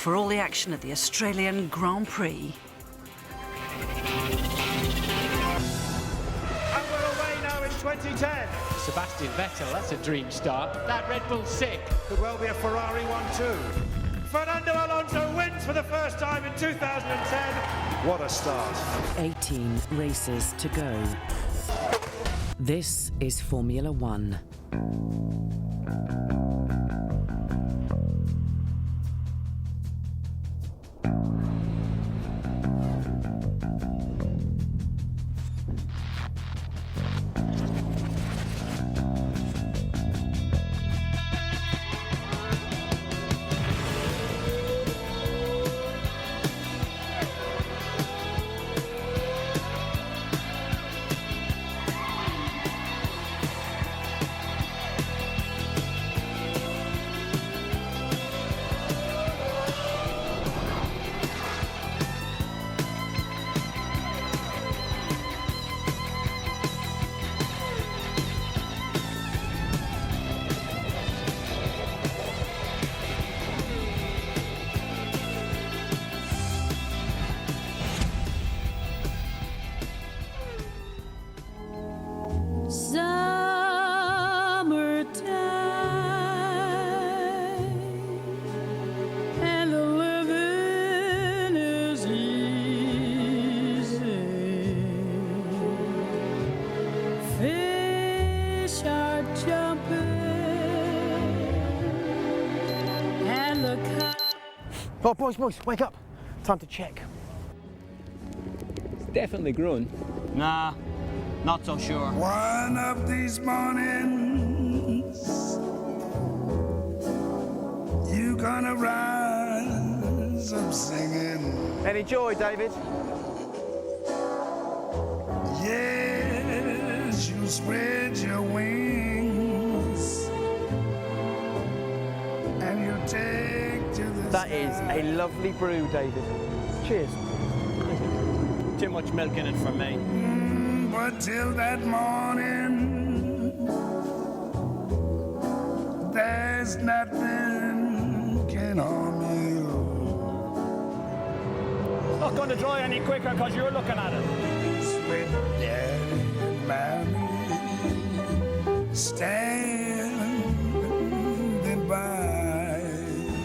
for all the action at the Australian Grand Prix. And we're away now in 2010. Sebastian Vettel, that's a dream start. That Red Bull's sick. Could well be a Ferrari 1-2. Fernando Alonso wins for the first time in 2010. What a start. 18 races to go. This is Formula One. Oh, boys, wake up. Time to check. It's definitely grown. Nah, not so sure. One of these mornings, you gonna rise up singing. Any joy, David? Yes, you spread your wings and you take to the That is a lovely brew, David. Cheers. Too much milk in it for me. But till that morning, there's nothing can harm you. Not going to dry any quicker because you're looking at it. Sweet daddy and mommy standing by.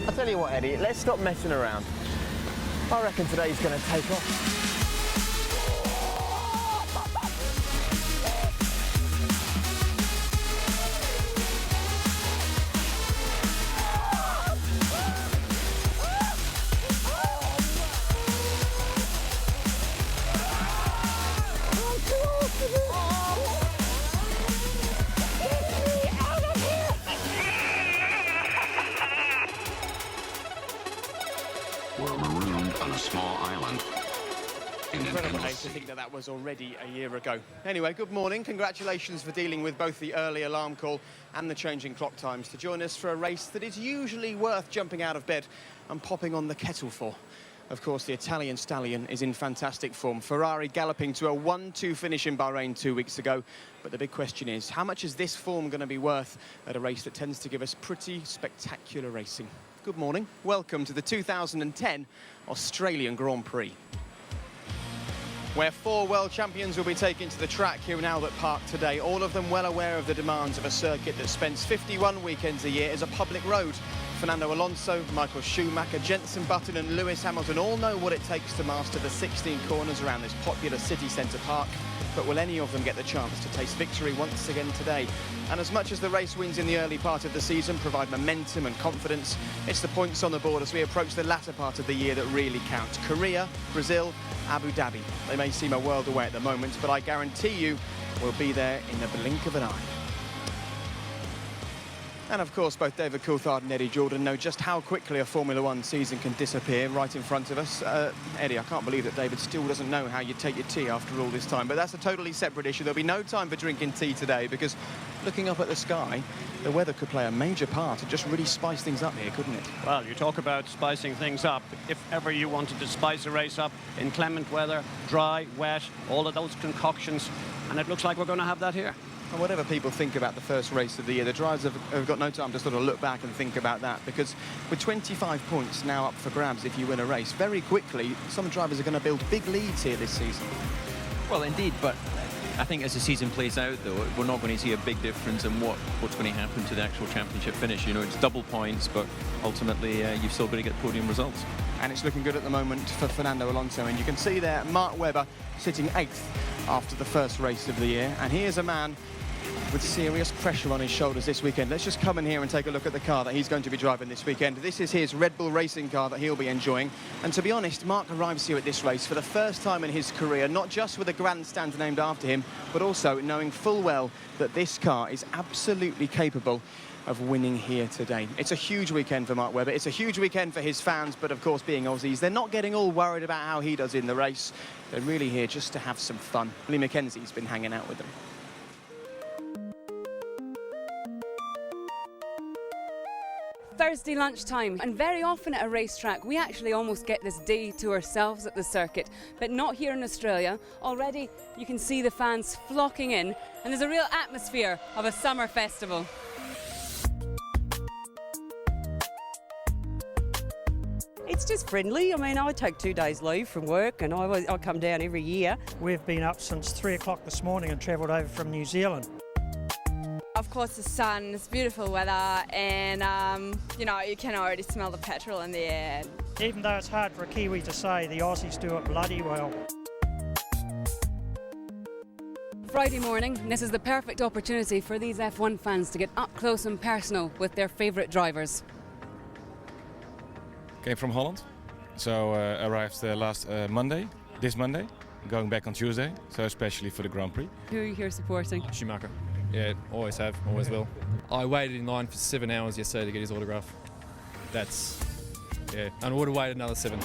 I'll tell you what, Eddie, let's stop messing around. I reckon today's going to take off. Were marooned on a small island. Incredible to think that that was already a year ago. Anyway, good morning. Congratulations for dealing with both the early alarm call and the changing clock times to join us for a race that is usually worth jumping out of bed and popping on the kettle for. Of course, the Italian stallion is in fantastic form. Ferrari galloping to a 1-2 finish in Bahrain 2 weeks ago. But the big question is, how much is this form going to be worth at a race that tends to give us pretty spectacular racing? Good morning. Welcome to the 2010 Australian Grand Prix, where 4 world champions will be taken to the track here in Albert Park today, all of them well aware of the demands of a circuit that spends 51 weekends a year as a public road. Fernando Alonso, Michael Schumacher, Jenson Button and Lewis Hamilton all know what it takes to master the 16 corners around this popular city centre park. But will any of them get the chance to taste victory once again today? And as much as the race wins in the early part of the season provide momentum and confidence, it's the points on the board as we approach the latter part of the year that really count. Korea, Brazil, Abu Dhabi. They may seem a world away at the moment, but I guarantee you we'll be there in the blink of an eye. And of course, both David Coulthard and Eddie Jordan know just how quickly a Formula One season can disappear right in front of us. Eddie, I can't believe that David still doesn't know how you take your tea after all this time, but that's a totally separate issue. There'll be no time for drinking tea today because looking up at the sky, the weather could play a major part and just really spice things up here, couldn't it? Well, you talk about spicing things up. If ever you wanted to spice a race up, inclement weather, dry, wet, all of those concoctions, and it looks like we're going to have that here. And whatever people think about the first race of the year, the drivers have got no time to sort of look back and think about that, because with 25 points now up for grabs if you win a race, very quickly some drivers are going to build big leads here this season. Well, indeed, but I think as the season plays out, though, we're not going to see a big difference in what's going to happen to the actual championship finish. You know, it's double points, but ultimately you've still got to get podium results. And it's looking good at the moment for Fernando Alonso, and you can see there Mark Webber sitting 8th after the first race of the year, and here's a man with serious pressure on his shoulders this weekend. Let's just come in here and take a look at the car that he's going to be driving this weekend. This is his Red Bull racing car that he'll be enjoying. And to be honest, Mark arrives here at this race for the first time in his career, not just with a grandstand named after him, but also knowing full well that this car is absolutely capable of winning here today. It's a huge weekend for Mark Webber. It's a huge weekend for his fans, but of course, being Aussies, they're not getting all worried about how he does in the race. They're really here just to have some fun. Lee Mackenzie's been hanging out with them. Thursday lunchtime, and very often at a racetrack we actually almost get this day to ourselves at the circuit, but not here in Australia. Already you can see the fans flocking in, and there's a real atmosphere of a summer festival. It's just friendly. I mean, I take 2 days leave from work and I come down every year. We've been up since 3 o'clock this morning and travelled over from New Zealand. Of course, the sun, it's beautiful weather, and you know, you can already smell the petrol in the air. Even though it's hard for a Kiwi to say, the Aussies do it bloody well. Friday morning, this is the perfect opportunity for these F1 fans to get up close and personal with their favourite drivers. Came from Holland, so arrived this Monday, going back on Tuesday, so especially for the Grand Prix. Who are you here supporting? Schumacher. Yeah, always have, always will. I waited in line for 7 hours yesterday to get his autograph. And I would have waited another 7.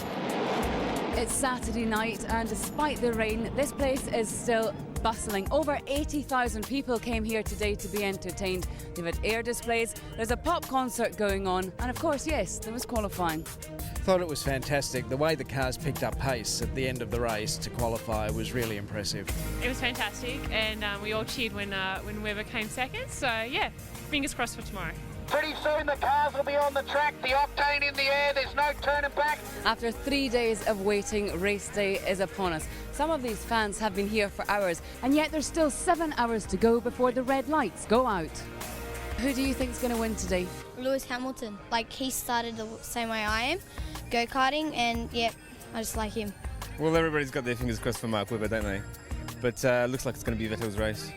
It's Saturday night, and despite the rain, this place is still bustling. Over 80,000 people came here today to be entertained. They've had air displays, there's a pop concert going on, and of course, yes, there was qualifying. Thought it was fantastic. The way the cars picked up pace at the end of the race to qualify was really impressive. It was fantastic, and we all cheered when Webber came second, so yeah, fingers crossed for tomorrow. Pretty soon the cars will be on the track, the octane in the air, there's no turning back. After 3 days of waiting, race day is upon us. Some of these fans have been here for hours, and yet there's still 7 hours to go before the red lights go out. Who do you think's going to win today? Lewis Hamilton. Like, he started the same way I am, go-karting, and yeah, I just like him. Well, everybody's got their fingers crossed for Mark Webber, don't they? But looks like it's going to be Vettel's race.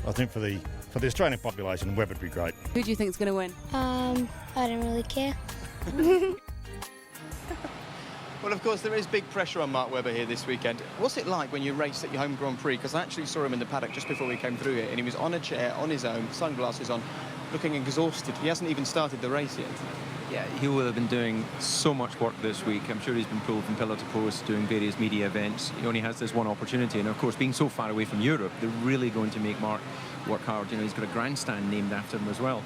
I think for the Australian population, Webber would be great. Who do you think's going to win? I don't really care. Well, of course, there is big pressure on Mark Webber here this weekend. What's it like when you race at your home Grand Prix? Because I actually saw him in the paddock just before we came through here, and he was on a chair, on his own, sunglasses on, looking exhausted. He hasn't even started the race yet. Yeah, he will have been doing so much work this week. I'm sure he's been pulled from pillar to post, doing various media events. He only has this one opportunity, and of course, being so far away from Europe, they're really going to make Mark work hard. You know, he's got a grandstand named after him as well.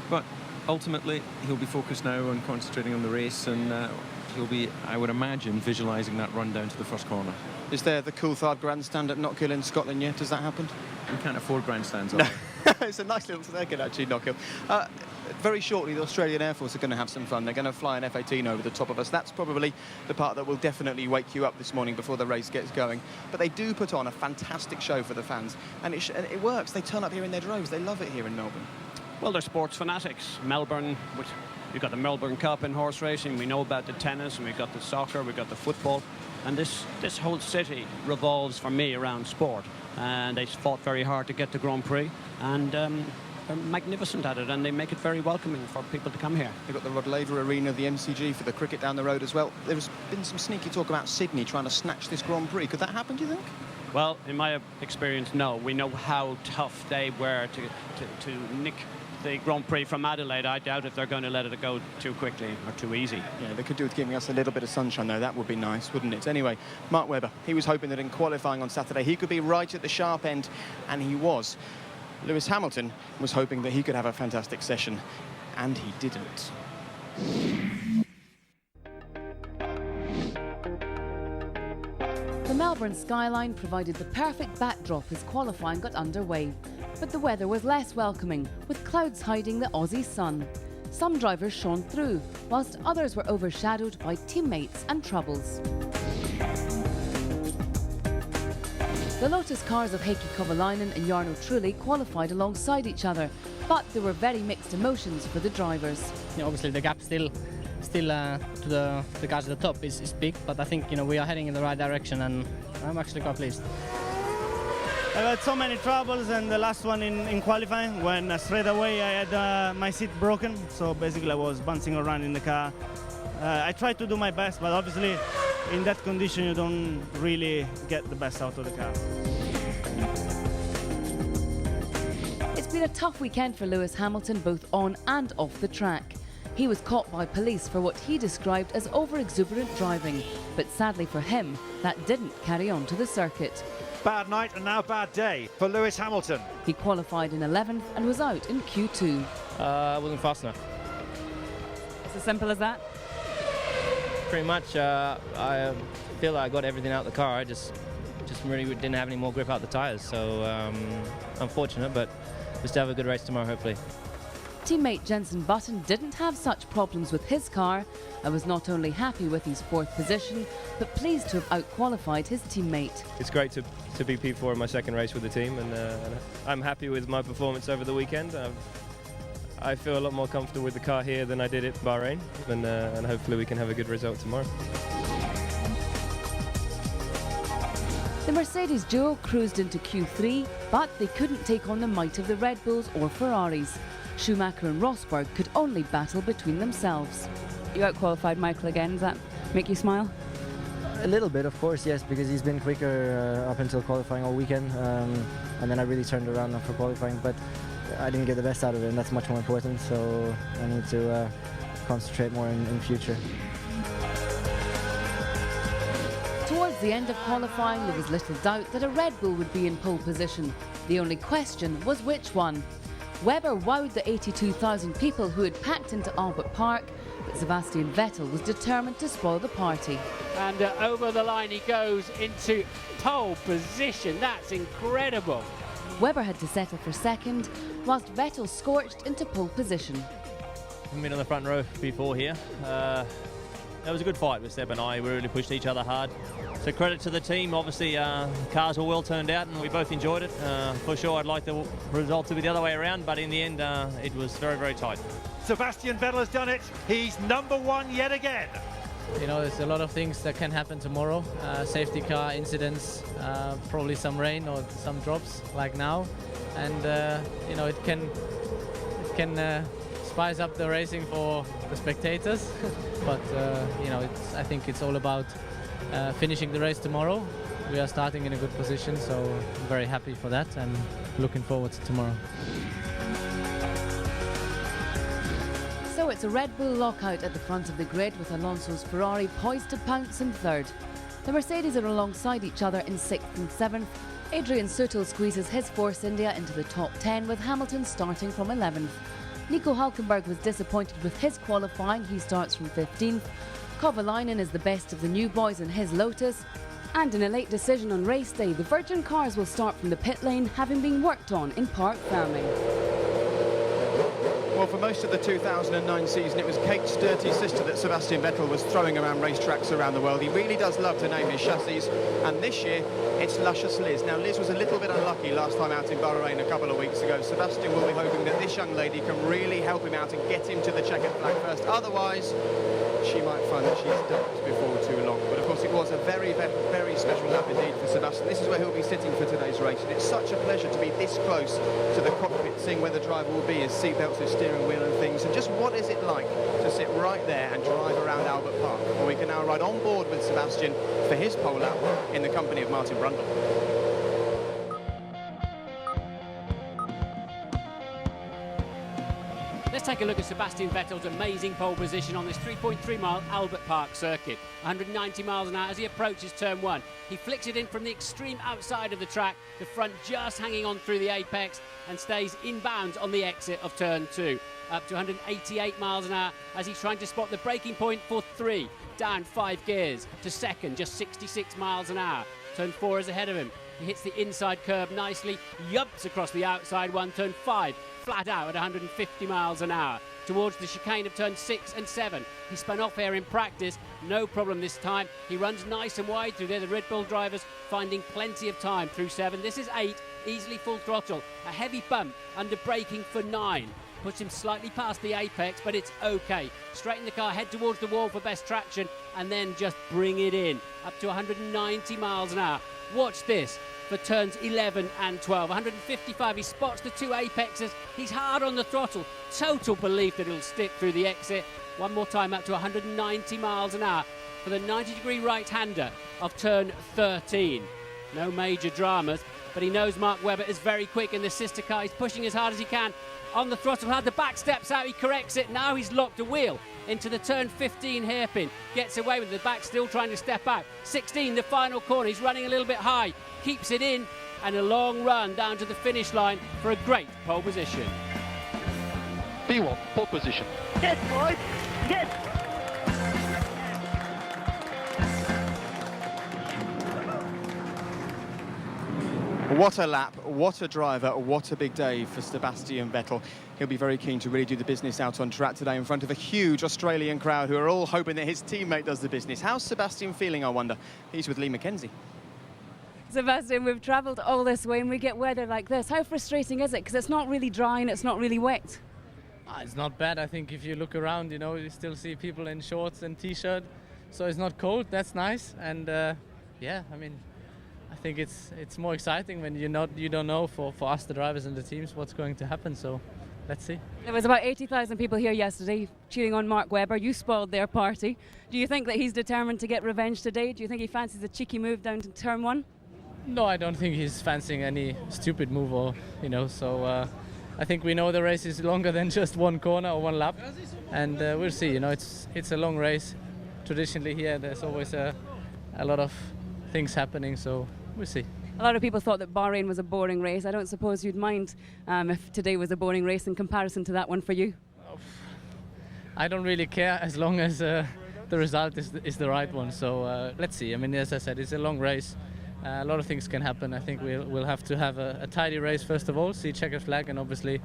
But ultimately, he'll be focused now on concentrating on the race, and he'll be, I would imagine, visualising that run down to the first corner. Is there the Coulthard grandstand at Knockhill in Scotland yet? Does that happen? We can't afford grandstands, no. It's a nice little circuit, actually, Knockhill. Very shortly, the Australian Air Force are going to have some fun. They're going to fly an F-18 over the top of us. That's probably the part that will definitely wake you up this morning before the race gets going. But they do put on a fantastic show for the fans, and it works. They turn up here in their droves. They love it here in Melbourne. Well, they're sports fanatics. Melbourne, you've got the Melbourne Cup in horse racing. We know about the tennis, and we've got the soccer, we've got the football. And this whole city revolves, for me, around sport. And they fought very hard to get the Grand Prix. And they're magnificent at it, and they make it very welcoming for people to come here. They've got the Rod Laver Arena, the MCG for the cricket down the road as well. There's been some sneaky talk about Sydney trying to snatch this Grand Prix. Could that happen, do you think? Well, in my experience, no. We know how tough they were to nick the Grand Prix from Adelaide. I doubt if they're going to let it go too quickly or too easy. Yeah, they could do with giving us a little bit of sunshine, though. That would be nice, wouldn't it? Anyway, Mark Webber, he was hoping that in qualifying on Saturday he could be right at the sharp end, and he was. Lewis Hamilton was hoping that he could have a fantastic session, and he didn't. The Melbourne skyline provided the perfect backdrop as qualifying got underway. But the weather was less welcoming, with clouds hiding the Aussie sun. Some drivers shone through, whilst others were overshadowed by teammates and troubles. The Lotus cars of Heikki Kovalainen and Jarno Trulli qualified alongside each other, but there were very mixed emotions for the drivers. Obviously the gap still to the guys at the top is big, but I think we are heading in the right direction, and I'm actually quite pleased. I had so many troubles, and the last one in qualifying, when straight away I had my seat broken, so basically I was bouncing around in the car. I tried to do my best, but obviously in that condition you don't really get the best out of the car. It's been a tough weekend for Lewis Hamilton, both on and off the track. He was caught by police for what he described as over-exuberant driving, but sadly for him, that didn't carry on to the circuit. Bad night and now bad day for Lewis Hamilton. He qualified in 11th and was out in Q2. I wasn't fast enough. It's as simple as that? Pretty much. I feel like I got everything out of the car. I just really didn't have any more grip out the tyres. So unfortunate, but we still have a good race tomorrow, hopefully. Teammate Jenson Button didn't have such problems with his car and was not only happy with his 4th position, but pleased to have out-qualified his teammate. It's great to be P4 in my second race with the team, and I'm happy with my performance over the weekend. I feel a lot more comfortable with the car here than I did at Bahrain, and hopefully we can have a good result tomorrow. The Mercedes duo cruised into Q3, but they couldn't take on the might of the Red Bulls or Ferraris. Schumacher and Rosberg could only battle between themselves. You out-qualified Michael again, does that make you smile? A little bit, of course, yes, because he's been quicker up until qualifying all weekend, and then I really turned around for qualifying, but I didn't get the best out of it, and that's much more important, so I need to concentrate more in future. Towards the end of qualifying, there was little doubt that a Red Bull would be in pole position. The only question was which one. Webber wowed the 82,000 people who had packed into Albert Park, but Sebastian Vettel was determined to spoil the party. And over the line he goes into pole position. That's incredible. Webber had to settle for second, whilst Vettel scorched into pole position. I've been on the front row before here. It was a good fight with Seb and I. We really pushed each other hard. So credit to the team. Obviously, cars were well turned out and we both enjoyed it. For sure, I'd like the result to be the other way around, but in the end, it was very, very tight. Sebastian Vettel has done it. He's #1 yet again. There's a lot of things that can happen tomorrow. Safety car incidents, probably some rain or some drops like now. And, it can spice up the racing for the spectators. But, I think it's all about finishing the race tomorrow. We are starting in a good position, so I'm very happy for that and looking forward to tomorrow. So it's a Red Bull lockout at the front of the grid, with Alonso's Ferrari poised to pounce in 3rd. The Mercedes are alongside each other in 6th and 7th. Adrian Sutil squeezes his Force India into the top 10, with Hamilton starting from 11th. Nico Hülkenberg was disappointed with his qualifying. He starts from 15th. Kovalainen is the best of the new boys in his Lotus. And in a late decision on race day, the Virgin cars will start from the pit lane, having been worked on in park farming. Well, for most of the 2009 season, it was Kate's dirty sister that Sebastian Vettel was throwing around racetracks around the world. He really does love to name his chassis, and this year it's Luscious Liz. Now, Liz was a little bit unlucky last time out in Bahrain a couple of weeks ago. Sebastian will be hoping that this young lady can really help him out and get him to the checkered flag first. Otherwise, she might find that she's ducked before too long. But of course, it was a very, very special lap indeed for Sebastian. This is where he'll be sitting for today's race, and it's such a pleasure to be this close to the cockpit, seeing where the driver will be, his seatbelts, his steering wheel and things. And just what is it like to sit right there and drive around Albert Park? Well, we can now ride on board with Sebastian for his pole lap in the company of Martin Brundle. Let's take a look at Sebastian Vettel's amazing pole position on this 3.3-mile Albert Park circuit. 190 miles an hour as he approaches turn 1. He flicks it in from the extreme outside of the track, the front just hanging on through the apex, and stays in bounds on the exit of turn 2. Up to 188 miles an hour as he's trying to spot the braking point for 3. Down 5 gears to second, just 66 miles an hour. Turn 4 is ahead of him. He hits the inside curb nicely, yumps across the outside one, turn 5, flat out at 150 miles an hour. Towards the chicane of turn 6 and 7. He spun off here in practice, no problem this time. He runs nice and wide through there, the Red Bull drivers finding plenty of time through 7. This is 8, easily full throttle. A heavy bump under braking for 9. Puts him slightly past the apex, but it's okay. Straighten the car, head towards the wall for best traction, and then just bring it in up to 190 miles an hour. Watch this for turns 11 and 12. 155, he spots the 2 apexes. He's hard on the throttle. Total belief that he'll stick through the exit. One more time up to 190 miles an hour for the 90-degree right-hander of turn 13. No major dramas, but he knows Mark Webber is very quick in the sister car. He's pushing as hard as he can on the throttle hard. The back steps out, he corrects it. Now he's locked a wheel into the turn 15 hairpin. Gets away with it. The back still trying to step out. 16, the final corner. He's running a little bit high. Keeps it in, and a long run down to the finish line for a great pole position. P1, pole position. Yes, boys. Yes. What a lap, what a driver, what a big day for Sebastian Vettel. He'll be very keen to really do the business out on track today in front of a huge Australian crowd who are all hoping that his teammate does the business. How's Sebastian feeling, I wonder? He's with Lee McKenzie. Sebastian, we've travelled all this way and we get weather like this. How frustrating is it? Because it's not really dry and it's not really wet. It's not bad. I think if you look around, you know, you still see people in shorts and t-shirt. So it's not cold, that's nice. And yeah, I mean, I think it's more exciting when you don't know for us, the drivers and the teams, what's going to happen. So let's see. There was about 80,000 people here yesterday cheering on Mark Webber. You spoiled their party. Do you think that he's determined to get revenge today? Do you think he fancies a cheeky move down to turn 1? No, I don't think he's fancying any stupid move, or so I think we know the race is longer than just one corner or one lap, and we'll see. You know, it's a long race. Traditionally here, there's always a lot of things happening, so we'll see. A lot of people thought that Bahrain was a boring race. I don't suppose you'd mind if today was a boring race in comparison to that one for you? I don't really care as long as the result is the right one. So let's see. I mean, as I said, it's a long race. A lot of things can happen. I think we'll have to have a tidy race first of all, see checkered flag, and obviously,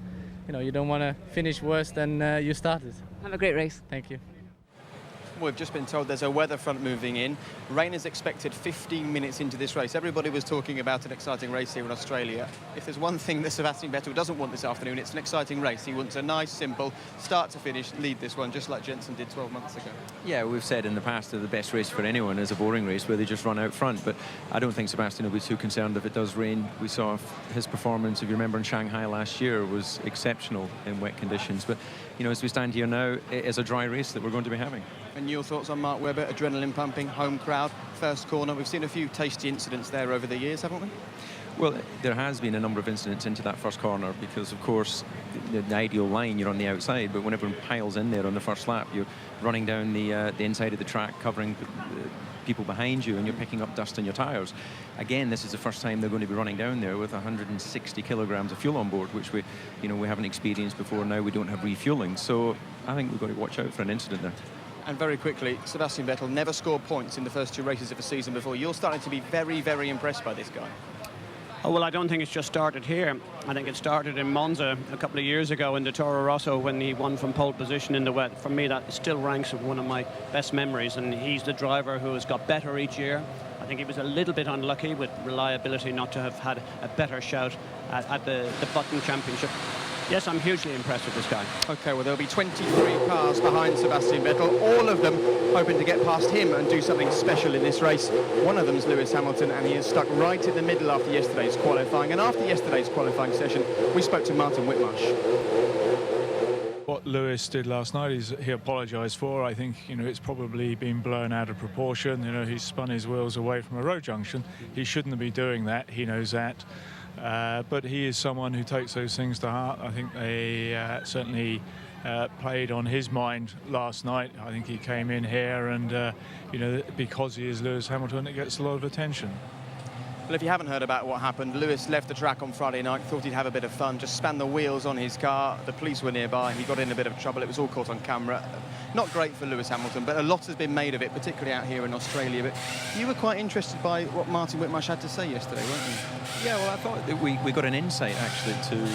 you know, you don't want to finish worse than you started. Have a great race. Thank you. We've just been told there's a weather front moving in. Rain is expected 15 minutes into this race. Everybody was talking about an exciting race here in Australia. If there's one thing that Sebastian Vettel doesn't want this afternoon, it's an exciting race. He wants a nice, simple, start to finish, lead this one, just like Jensen did 12 months ago. Yeah, we've said in the past that the best race for anyone is a boring race where they just run out front, but I don't think Sebastian will be too concerned if it does rain. We saw his performance, if you remember, in Shanghai last year was exceptional in wet conditions. But, you know, as we stand here now, it is a dry race that we're going to be having. And your thoughts on Mark Webber, adrenaline pumping, home crowd, first corner? We've seen a few tasty incidents there over the years, haven't we? Well, there has been a number of incidents into that first corner because, of course, the ideal line, you're on the outside, but when everyone piles in there on the first lap, you're running down the inside of the track, covering people behind you, and you're picking up dust on your tyres. Again, this is the first time they're going to be running down there with 160 kilograms of fuel on board, which we haven't experienced before. Now we don't have refueling, so I think we've got to watch out for an incident there. And very quickly, Sebastian Vettel never scored points in the first 2 races of a season before. You're starting to be very, very impressed by this guy. Oh, well, I don't think it's just started here. I think it started in Monza a couple of years ago in the Toro Rosso when he won from pole position in the wet. For me, that still ranks as one of my best memories, and he's the driver who has got better each year. I think he was a little bit unlucky with reliability not to have had a better shout at the Button Championship. Yes, I'm hugely impressed with this guy. OK, well, there'll be 23 cars behind Sebastian Vettel, all of them hoping to get past him and do something special in this race. One of them's Lewis Hamilton, and he is stuck right in the middle after yesterday's qualifying. And after yesterday's qualifying session, we spoke to Martin Whitmarsh. What Lewis did last night he apologised for. I think, you know, it's probably been blown out of proportion. You know, he spun his wheels away from a road junction. He shouldn't be doing that. He knows that. But he is someone who takes those things to heart. I think they certainly played on his mind last night. I think he came in here and, you know, because he is Lewis Hamilton, it gets a lot of attention. Well, if you haven't heard about what happened, Lewis left the track on Friday night, thought he'd have a bit of fun, just spun the wheels on his car. The police were nearby. He got in a bit of trouble. It was all caught on camera. Not great for Lewis Hamilton, but a lot has been made of it, particularly out here in Australia. But you were quite interested by what Martin Whitmarsh had to say yesterday, weren't you? Yeah, well, I thought that we got an insight actually to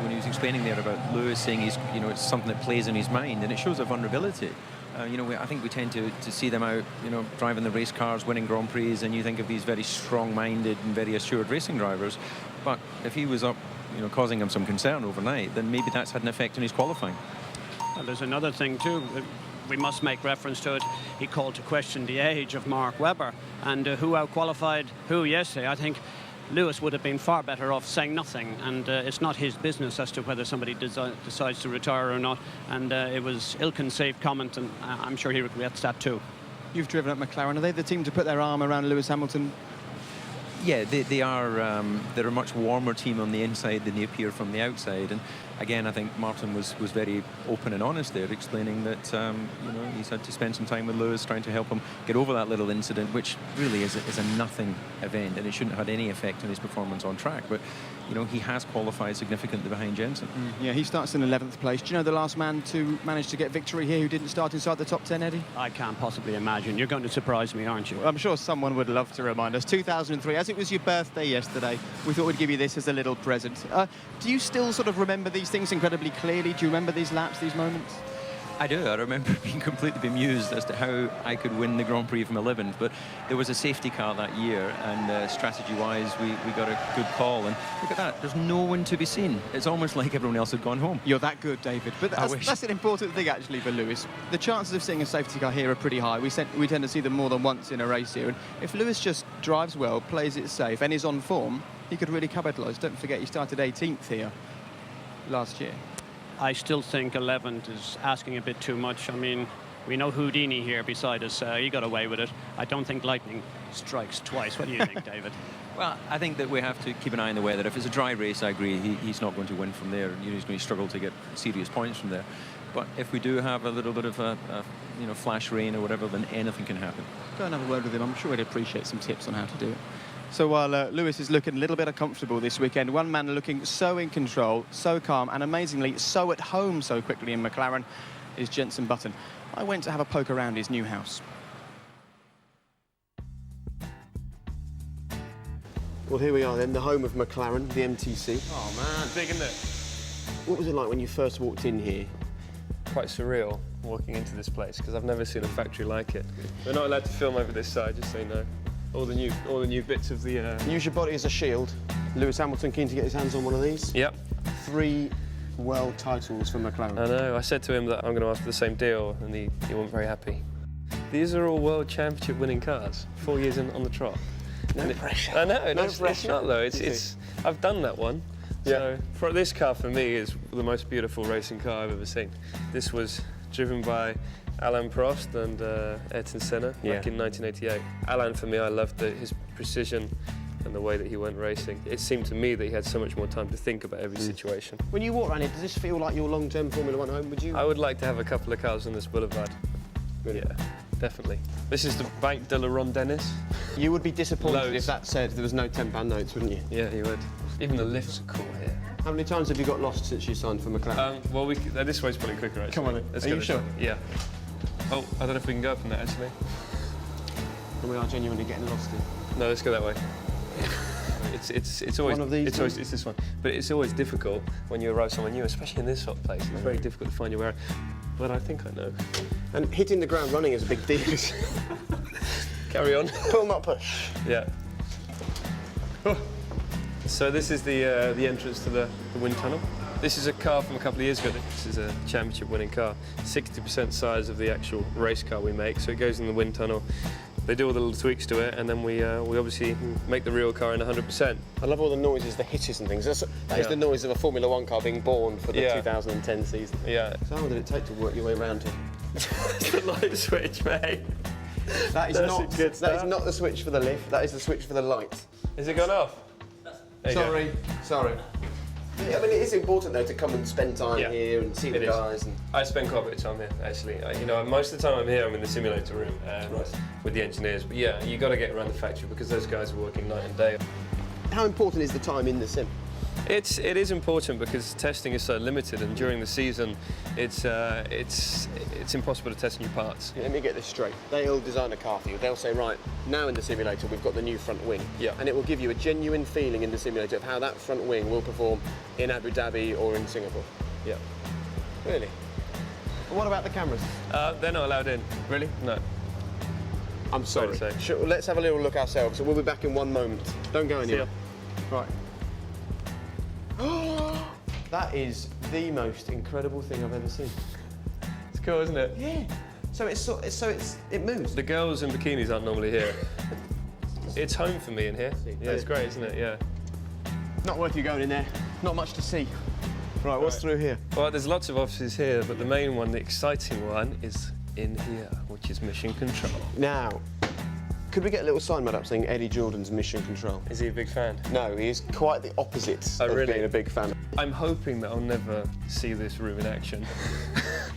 when he was explaining there about Lewis saying he's, it's something that plays in his mind, and it shows a vulnerability. I think we tend to see them out, driving the race cars, winning Grand Prix, and you think of these very strong-minded and very assured racing drivers. But if he was up, causing him some concern overnight, then maybe that's had an effect on his qualifying. Well, there's another thing too. We must make reference to it. He called to question the age of Mark Webber and who outqualified who yesterday. I think Lewis would have been far better off saying nothing, and it's not his business as to whether somebody decides to retire or not, and it was ill-conceived comment, and I'm sure he regrets that too. You've driven at McLaren. Are they the team to put their arm around Lewis Hamilton? Yeah, they are. They're a much warmer team on the inside than they appear from the outside. And again, I think Martin was very open and honest there, explaining that he's had to spend some time with Lewis, trying to help him get over that little incident, which really is a nothing event, and it shouldn't have had any effect on his performance on track. But he has qualified significantly behind Jensen. Yeah, he starts in 11th place. Do you know the last man to manage to get victory here who didn't start inside the top 10, Eddie? I can't possibly imagine. You're going to surprise me, aren't you? I'm sure someone would love to remind us. 2003, as it was your birthday yesterday, we thought we'd give you this as a little present. Do you still sort of remember these things incredibly clearly? Do you remember these laps, these moments? I do. I remember being completely bemused as to how I could win the Grand Prix from 11th, but there was a safety car that year, and strategy-wise, we got a good call. And look at that, there's no one to be seen. It's almost like everyone else had gone home. You're that good, David. But that's an important thing, actually, for Lewis. The chances of seeing a safety car here are pretty high. We tend to see them more than once in a race here. And if Lewis just drives well, plays it safe, and is on form, he could really capitalise. Don't forget, he started 18th here last year. I still think 11th is asking a bit too much. I mean, we know Houdini here beside us. He got away with it. I don't think lightning strikes twice. What do you think, David? Well, I think that we have to keep an eye on the weather. If it's a dry race, I agree, he's not going to win from there. He's going to struggle to get serious points from there. But if we do have a little bit of a flash rain or whatever, then anything can happen. Go and have a word with him. I'm sure he'd appreciate some tips on how to do it. So while Lewis is looking a little bit uncomfortable this weekend, one man looking so in control, so calm, and amazingly so at home so quickly in McLaren is Jenson Button. I went to have a poke around his new house. Well, here we are then, the home of McLaren, the MTC. Oh man, big, isn't it? What was it like when you first walked in here? Quite surreal walking into this place, because I've never seen a factory like it. We're not allowed to film over this side, just so you know. All the new bits of the... Use your body as a shield. Lewis Hamilton keen to get his hands on one of these? Yep. 3 world titles for McLaren. I know. I said to him that I'm going to ask for the same deal, and he wasn't very happy. These are all world championship winning cars, 4 years in on the trot. No pressure. I know. No It's pressure. not though. I've done that one. Yeah. So this car for me is the most beautiful racing car I've ever seen. This was driven by Alain Prost and Ayrton Senna back in 1988. Alain, for me, I loved his precision and the way that he went racing. It seemed to me that he had so much more time to think about every situation. When you walk around it, does this feel like your long-term Formula One home? Would you? I would like to have a couple of cars on this boulevard. Really? Yeah, definitely. This is the Banque de la Ronde. You would be disappointed Loads. if that said there was no £10 notes, wouldn't you? Yeah, you would. Even the lifts are cool here. How many times have you got lost since you signed for McLaren? Well, this way's probably quicker, actually. Come on then. Let's Are go you this sure? way. Yeah. Oh, I don't know if we can go up in that, actually. And we are genuinely getting lost here. No, let's go that way. It's always One of these it's this one, but it's always difficult when you arrive somewhere new, especially in this hot place. It's very difficult to find your way. But I think I know. And hitting the ground running is a big deal. Carry on. Pull, not push. Yeah. So this is the entrance to the wind tunnel. This is a car from a couple of years ago. This is a championship-winning car, 60% size of the actual race car we make. So it goes in the wind tunnel. They do all the little tweaks to it, and then we obviously make the real car in 100%. I love all the noises, the hitters and things. That is the noise of a Formula One car being born for the 2010 season. Yeah. So how long did it take to work your way around here? It's the light switch, mate. That is not the switch for the lift. That is the switch for the light. Has it gone off? Sorry. I mean, it is important though to come and spend time here and see the guys. And I spend quite a bit of time here, actually. You know, most of the time I'm here, I'm in the simulator room with the engineers. But yeah, you got to get around the factory because those guys are working night and day. How important is the time in the sim? It is important because testing is so limited, and during the season, it's impossible to test new parts. Let me get this straight. They'll design a car for you. They'll say, right, now in the simulator we've got the new front wing. Yeah. And it will give you a genuine feeling in the simulator of how that front wing will perform in Abu Dhabi or in Singapore. Yeah. Really? And what about the cameras? They're not allowed in. Really? No. I'm sorry. Sure, let's have a little look ourselves. We'll be back in 1 moment. Don't go anywhere. Right. That is the most incredible thing I've ever seen. It's cool, isn't it? Yeah. So it moves. The girls in bikinis aren't normally here. It's home for me in here. Yeah, it's great, isn't it? Yeah. Not worth you going in there. Not much to see. Right, what's through here? Well, there's lots of offices here, but the main one, the exciting one, is in here, which is mission control. Now, could we get a little sign made up saying Eddie Jordan's mission control? Is he a big fan? No, he's quite the opposite of being a big fan. I'm hoping that I'll never see this room in action.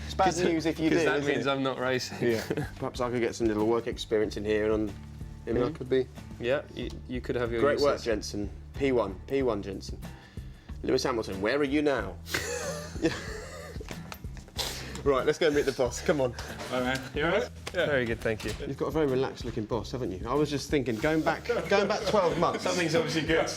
It's bad news if you do. Because that means I'm not racing. Yeah. Perhaps I could get some little work experience in here, and I could be. Yeah, you could have your Great uses. work, Jensen. P1, Jensen. Lewis Hamilton, where are you now? Right, let's go and meet the boss. Come on. Hi, man. You all right? Yeah. Very good, thank you. You've got a very relaxed-looking boss, haven't you? I was just thinking, going back 12 months. Something's obviously good.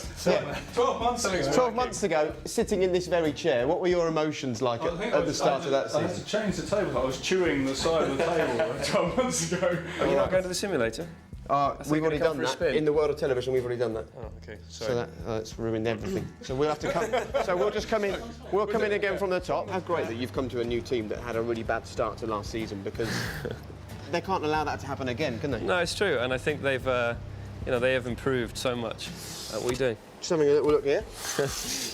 12 months ago. 12 months ago, sitting in this very chair, what were your emotions like at the start of that season? I had to change the table. I was chewing the side of the table 12 months ago. Are you not going to the simulator? We've already done that. In the world of television, we've already done that. Oh, okay. Sorry. So that's ruined everything. So we'll have to come. So we'll just come in. We'll come in again from the top. How great that you've come to a new team that had a really bad start to last season, because they can't allow that to happen again, can they? No, it's true, and I think they've, they have improved so much. What are you doing? Just having a little look here.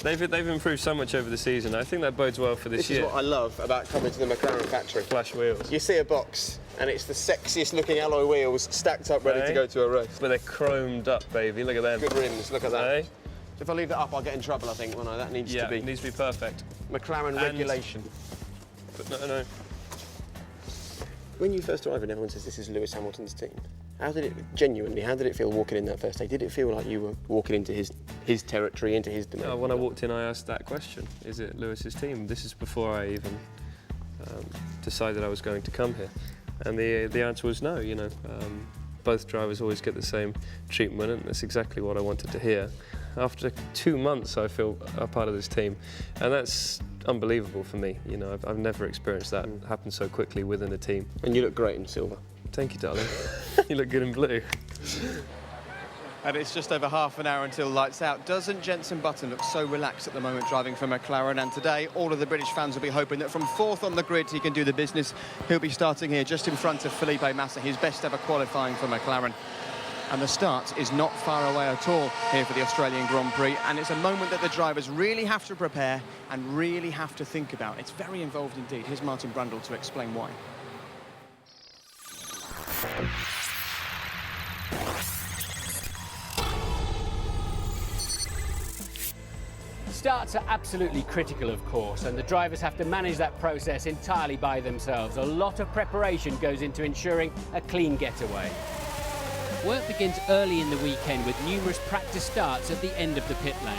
They've improved so much over the season. I think that bodes well for this year. This is what I love about coming to the McLaren factory. Flash wheels. You see a box, and it's the sexiest looking alloy wheels stacked up ready to go to a race. But they're chromed up, baby. Look at them. Good rims, look at that. If I leave that up, I'll get in trouble, I think, won't I? That needs to be. Yeah, it needs to be perfect. McLaren regulation. But no. When you first arrived and everyone says this is Lewis Hamilton's team, how did it feel walking in that first day? Did it feel like you were walking into his territory, into his domain? When I walked in, I asked that question. Is it Lewis's team? This is before I even decided I was going to come here. And the answer was no, you know. Both drivers always get the same treatment, and that's exactly what I wanted to hear. After 2 months, I feel a part of this team, and that's unbelievable for me. You know, I've never experienced that happen so quickly within a team. And you look great in silver. Thank you, darling. You look good in blue. And it's just over half an hour until lights out. Doesn't Jenson Button look so relaxed at the moment driving for McLaren? And today, all of the British fans will be hoping that from fourth on the grid, he can do the business. He'll be starting here just in front of Felipe Massa, his best ever qualifying for McLaren. And the start is not far away at all here for the Australian Grand Prix. And it's a moment that the drivers really have to prepare and really have to think about. It's very involved indeed. Here's Martin Brundle to explain why. Starts are absolutely critical, of course, and the drivers have to manage that process entirely by themselves. A lot of preparation goes into ensuring a clean getaway. Work begins early in the weekend with numerous practice starts at the end of the pit lane.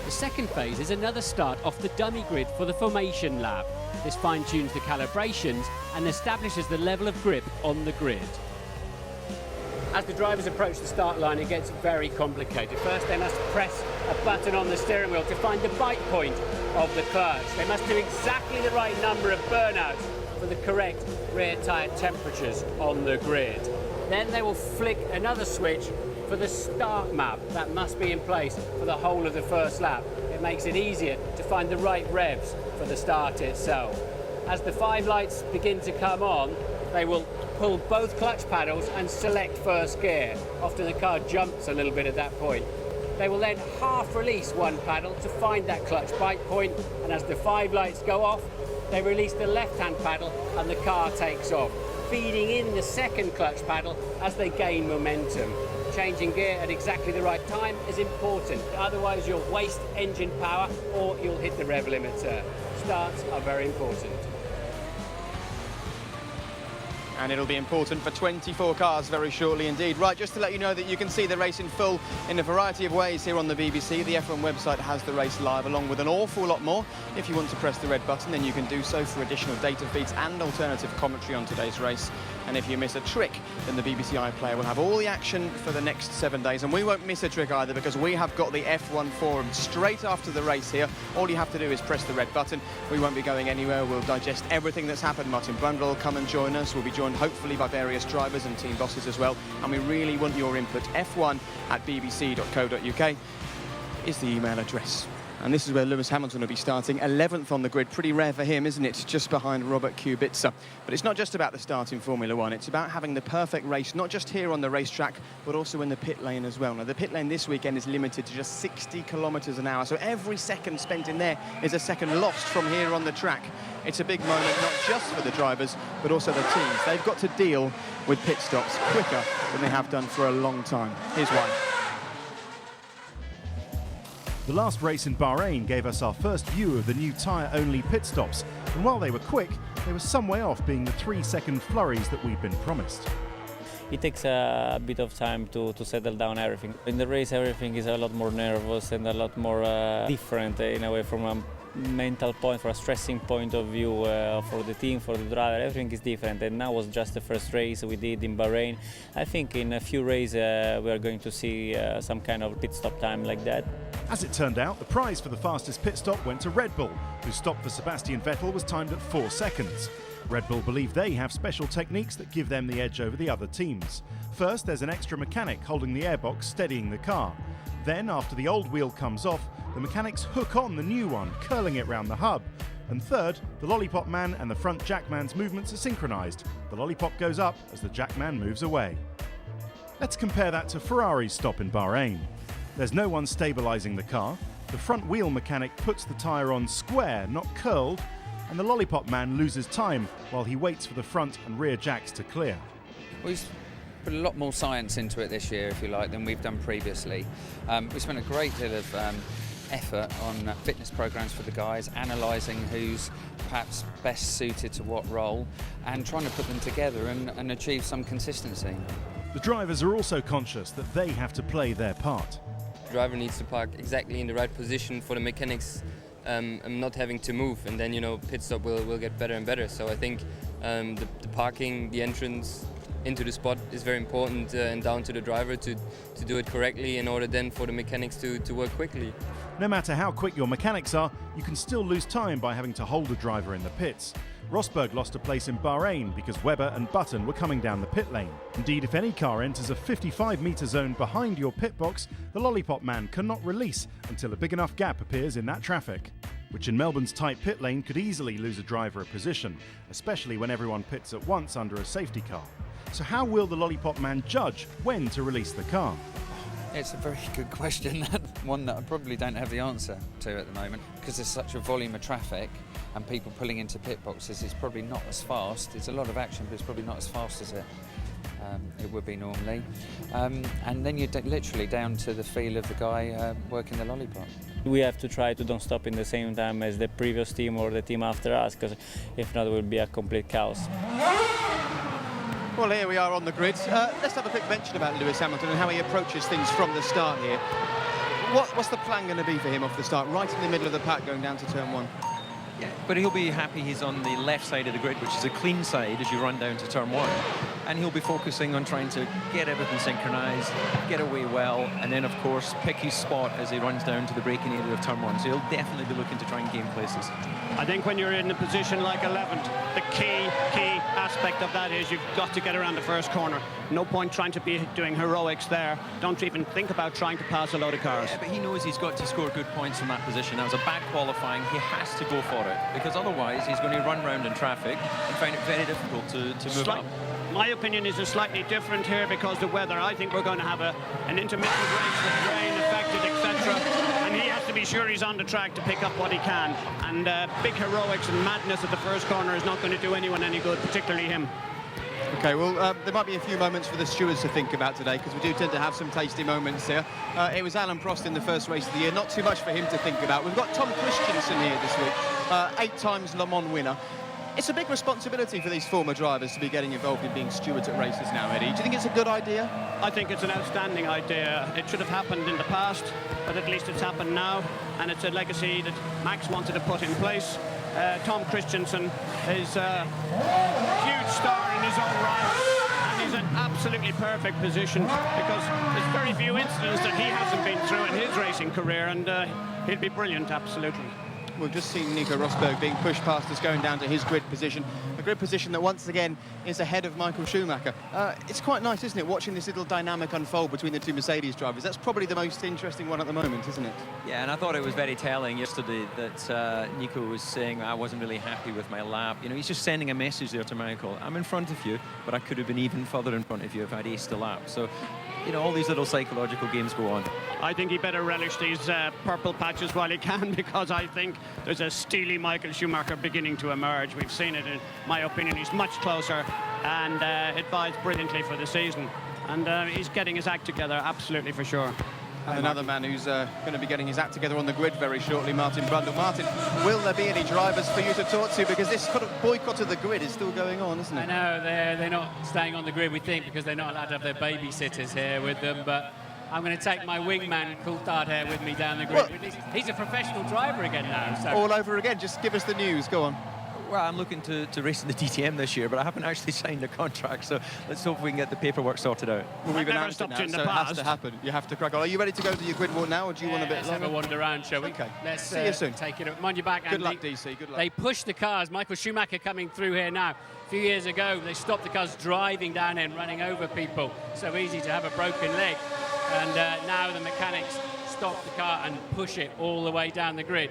The second phase is another start off the dummy grid for the formation lap. This fine-tunes the calibrations and establishes the level of grip on the grid. As the drivers approach the start line, it gets very complicated. First, they must press a button on the steering wheel to find the bite point of the clutch. They must do exactly the right number of burnouts for the correct rear tyre temperatures on the grid. Then they will flick another switch for the start map. That must be in place for the whole of the first lap. It makes it easier to find the right revs for the start itself. As the 5 lights begin to come on, they will pull both clutch paddles and select first gear. Often the car jumps a little bit at that point. They will then half release one paddle to find that clutch bite point, and as the 5 lights go off, they release the left-hand paddle and the car takes off. feeding in the second clutch paddle as they gain momentum. Changing gear at exactly the right time is important, otherwise you'll waste engine power or you'll hit the rev limiter. Starts are very important. And it'll be important for 24 cars very shortly indeed. Right, just to let you know that you can see the race in full in a variety of ways here on the BBC. The F1 website has the race live along with an awful lot more. If you want to press the red button, then you can do so for additional data feeds and alternative commentary on today's race. And if you miss a trick, then the BBC iPlayer will have all the action for the next 7 days. And we won't miss a trick either, because we have got the F1 forum straight after the race here. All you have to do is press the red button. We won't be going anywhere. We'll digest everything that's happened. Martin Brundle will come and join us. We'll be joined hopefully by various drivers and team bosses as well. And we really want your input. f1@bbc.co.uk is the email address. And this is where Lewis Hamilton will be starting 11th on the grid. Pretty rare for him, isn't it? Just behind Robert Kubica. But it's not just about the start in Formula One. It's about having the perfect race, not just here on the racetrack, but also in the pit lane as well. Now, the pit lane this weekend is limited to just 60 kilometres an hour. So every second spent in there is a second lost from here on the track. It's a big moment, not just for the drivers, but also the teams. They've got to deal with pit stops quicker than they have done for a long time. Here's why. The last race in Bahrain gave us our first view of the new tyre-only pit stops, and while they were quick, they were some way off being the 3-second flurries that we'd been promised. It takes a bit of time to settle down everything. In the race, everything is a lot more nervous and a lot more different in a way from a mental point, for a stressing point of view for the team, for the driver. Everything is different, and now was just the first race we did in Bahrain. I think in a few races we are going to see some kind of pit stop time like that. As it turned out, the prize for the fastest pit stop went to Red Bull, whose stop for Sebastian Vettel was timed at 4 seconds. Red Bull believe they have special techniques that give them the edge over the other teams. First, there's an extra mechanic holding the airbox, steadying the car. Then, after the old wheel comes off, the mechanics hook on the new one, curling it round the hub. And third, the lollipop man and the front jackman's movements are synchronised. The lollipop goes up as the jackman moves away. Let's compare that to Ferrari's stop in Bahrain. There's no one stabilising the car. The front wheel mechanic puts the tyre on square, not curled, and the lollipop man loses time while he waits for the front and rear jacks to clear. We've put a lot more science into it this year, if you like, than we've done previously. We spent a great deal of effort on fitness programs for the guys, analysing who's perhaps best suited to what role, and trying to put them together and achieve some consistency. The drivers are also conscious that they have to play their part. The driver needs to park exactly in the right position for the mechanics not having to move, and then, you know, pit stop will get better and better. So I think the parking, the entrance into the spot is very important, and down to the driver to do it correctly in order then for the mechanics to work quickly. No matter how quick your mechanics are, you can still lose time by having to hold a driver in the pits. Rosberg lost a place in Bahrain because Webber and Button were coming down the pit lane. Indeed, if any car enters a 55-metre zone behind your pit box, the lollipop man cannot release until a big enough gap appears in that traffic, which in Melbourne's tight pit lane could easily lose a driver a position, especially when everyone pits at once under a safety car. So how will the lollipop man judge when to release the car? It's a very good question, one that I probably don't have the answer to at the moment, because there's such a volume of traffic and people pulling into pit boxes. It's probably not as fast. It's a lot of action, but it's probably not as fast as it would be normally. And then you're literally down to the feel of the guy working the lollipop. We have to try to don't stop in the same time as the previous team or the team after us, because if not, it will be a complete chaos. Well, here we are on the grid. Let's have a quick mention about Lewis Hamilton and how he approaches things from the start here. What's the plan going to be for him off the start, right in the middle of the pack going down to turn one? Yeah, but he'll be happy he's on the left side of the grid, which is a clean side as you run down to turn one. And he'll be focusing on trying to get everything synchronised, get away well, and then, of course, pick his spot as he runs down to the braking area of turn one. So he'll definitely be looking to try and gain places. I think when you're in a position like 11th, the key aspect of that is you've got to get around the first corner. No point trying to be doing heroics there. Don't even think about trying to pass a load of cars. Yeah, but he knows he's got to score good points from that position. That was a bad qualifying. He has to go for it, because otherwise he's going to run round in traffic and find it very difficult to move up. My opinion is slightly different here because the weather. I think we're going to have an intermittent race with rain affected, etc. And he has to be sure he's on the track to pick up what he can. And big heroics and madness at the first corner is not going to do anyone any good, particularly him. OK, well, there might be a few moments for the stewards to think about today, because we do tend to have some tasty moments here. It was Alan Prost in the first race of the year, not too much for him to think about. We've got Tom Christensen here this week, 8 times Le Mans winner. It's a big responsibility for these former drivers to be getting involved in being stewards at races now, Eddie. Do you think it's a good idea? I think it's an outstanding idea. It should have happened in the past, but at least it's happened now, and it's a legacy that Max wanted to put in place. Tom Christensen is a huge star in his own right, and he's in absolutely perfect position, because there's very few incidents that he hasn't been through in his racing career, and he'll be brilliant, absolutely. We've just seen Nico Rosberg being pushed past us, going down to his grid position. A grid position that, once again, is ahead of Michael Schumacher. It's quite nice, isn't it, watching this little dynamic unfold between the two Mercedes drivers. That's probably the most interesting one at the moment, isn't it? Yeah, and I thought it was very telling yesterday that Nico was saying, I wasn't really happy with my lap. You know, he's just sending a message there to Michael. I'm in front of you, but I could have been even further in front of you if I'd aced a lap. So, you know, all these little psychological games go on. I think he better relish these purple patches while he can, because I think there's a steely Michael Schumacher beginning to emerge. We've seen it, in my opinion. He's much closer, and it bodes brilliantly for the season. And he's getting his act together, absolutely, for sure. And another man who's going to be getting his act together on the grid very shortly, Martin Brundle. Martin, will there be any drivers for you to talk to? Because this kind of boycott of the grid is still going on, isn't it? I know, they're not staying on the grid, we think, because they're not allowed to have their babysitters here with them, but I'm going to take my wingman, Coulthard, here with me down the grid. Well, he's a professional driver again now. So. All over again. Just give us the news. Go on. Well, I'm looking to race in the DTM this year, but I haven't actually signed a contract, so let's hope we can get the paperwork sorted out. Well, we've announced it now, so it has to happen. You have to crack on. Are you ready to go to your grid walk now, or do you want a bit longer? Let's have a wander around, shall we? OK. Let's see you soon. Take it. Mind your back, Andy. Good luck, DC. Good luck. They push the cars. Michael Schumacher coming through here now. A few years ago, they stopped the cars driving down here and running over people. So easy to have a broken leg. And now the mechanics stop the car and push it all the way down the grid.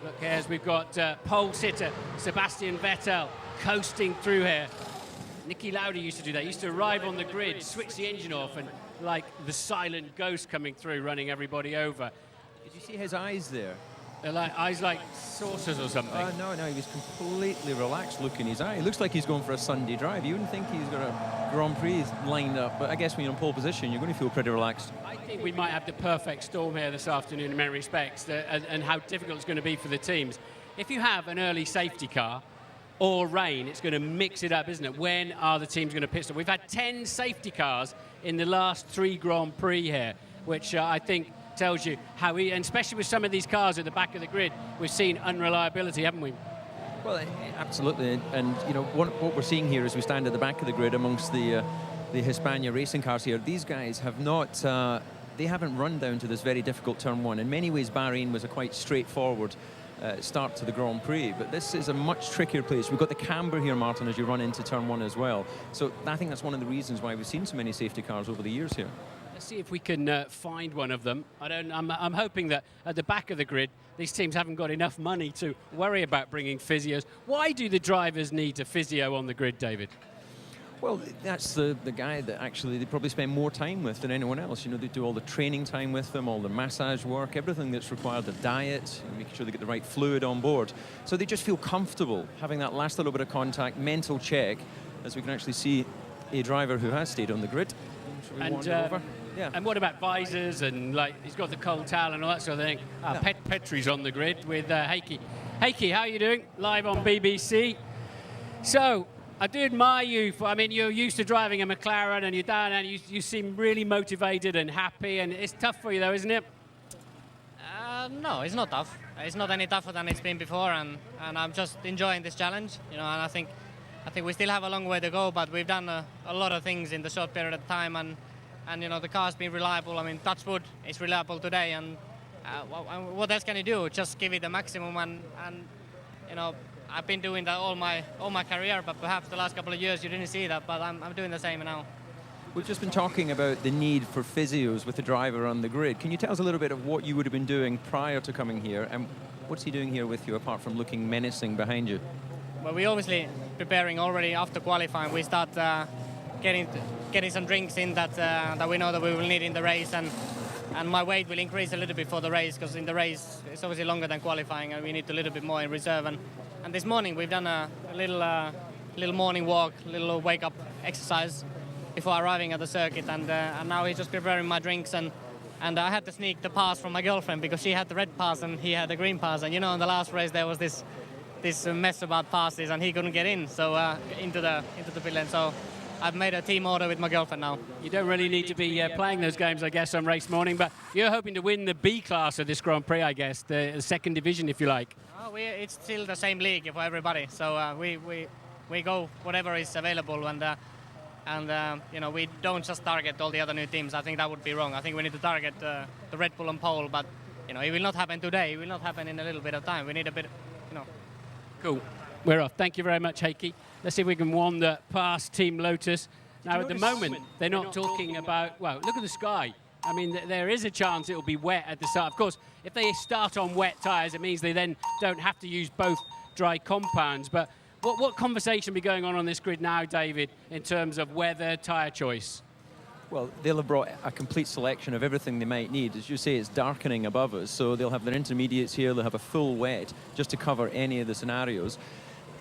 Look, here's we've got pole sitter Sebastian Vettel coasting through here. Niki Lauda used to do that. He used to arrive on the grid, switch the engine off, and like the silent ghost coming through, running everybody over. Did you see his eyes there? They're like eyes like saucers or something. No, he was completely relaxed look in his eye. It looks like he's going for a Sunday drive. You wouldn't think he's got a Grand Prix lined up, but I guess when you're in pole position, you're going to feel pretty relaxed. I think we might have the perfect storm here this afternoon in many respects, and how difficult it's going to be for the teams. If you have an early safety car or rain, it's going to mix it up, isn't it? When are the teams going to pit stop? We've had 10 safety cars in the last 3 Grand Prix here, which I think tells you how and especially with some of these cars at the back of the grid, we've seen unreliability, haven't we? Well, absolutely, and you know what we're seeing here as we stand at the back of the grid amongst the Hispania racing cars here. These guys have not, they haven't run down to this very difficult turn 1. In many ways, Bahrain was a quite straightforward start to the Grand Prix, but this is a much trickier place. We've got the camber here, Martin, as you run into turn 1 as well. So I think that's one of the reasons why we've seen so many safety cars over the years here. Let's see if we can find one of them. I'm hoping that at the back of the grid, these teams haven't got enough money to worry about bringing physios. Why do the drivers need a physio on the grid, David? Well, that's the guy that actually they probably spend more time with than anyone else. You know, they do all the training time with them, all the massage work, everything that's required, the diet, making sure they get the right fluid on board. So they just feel comfortable having that last little bit of contact, mental check, as we can actually see a driver who has stayed on the grid. And what about visors and like he's got the cold towel and all that sort of thing? Petri's on the grid with Heikki. Heikki, how are you doing? Live on BBC. So I do admire you. I mean, you're used to driving a McLaren and you're down and you seem really motivated and happy. And it's tough for you though, isn't it? No, it's not tough. It's not any tougher than it's been before, and I'm just enjoying this challenge. You know, and I think we still have a long way to go, but we've done a lot of things in the short period of time, and you know, the car's been reliable. I mean, touch wood, it's reliable today, and what else can you do? Just give it the maximum, and you know, I've been doing that all my career, but perhaps the last couple of years you didn't see that, but I'm doing the same now. We've just been talking about the need for physios with the driver on the grid. Can you tell us a little bit of what you would have been doing prior to coming here, and what's he doing here with you apart from looking menacing behind you? Well, we're obviously preparing already after qualifying. We start getting some drinks in that we know that we will need in the race, and my weight will increase a little bit for the race, because in the race it's obviously longer than qualifying and we need a little bit more in reserve. And this morning we've done a little morning walk, a little wake up exercise before arriving at the circuit, and now he's just preparing my drinks, and I had to sneak the pass from my girlfriend because she had the red pass and he had the green pass, and you know, in the last race there was this mess about passes and he couldn't get in, so into the pit lane. So I've made a team order with my girlfriend now. You don't really need to be playing those games, I guess, on race morning, but you're hoping to win the B class of this Grand Prix, I guess, the second division, if you like. Oh, it's still the same league for everybody, so we go whatever is available, and you know, we don't just target all the other new teams. I think that would be wrong. I think we need to target the Red Bull and pole, but you know, it will not happen today. It will not happen in a little bit of time. We need a bit, you know. Cool. We're off. Thank you very much, Heikki. Let's see if we can wander past Team Lotus. Now, at the moment, they're not talking about, well, look at the sky. I mean, there is a chance it will be wet at the start. Of course, if they start on wet tyres, it means they then don't have to use both dry compounds. But what conversation will be going on this grid now, David, in terms of weather, tyre choice? Well, they'll have brought a complete selection of everything they might need. As you say, it's darkening above us, so they'll have their intermediates here, they'll have a full wet just to cover any of the scenarios.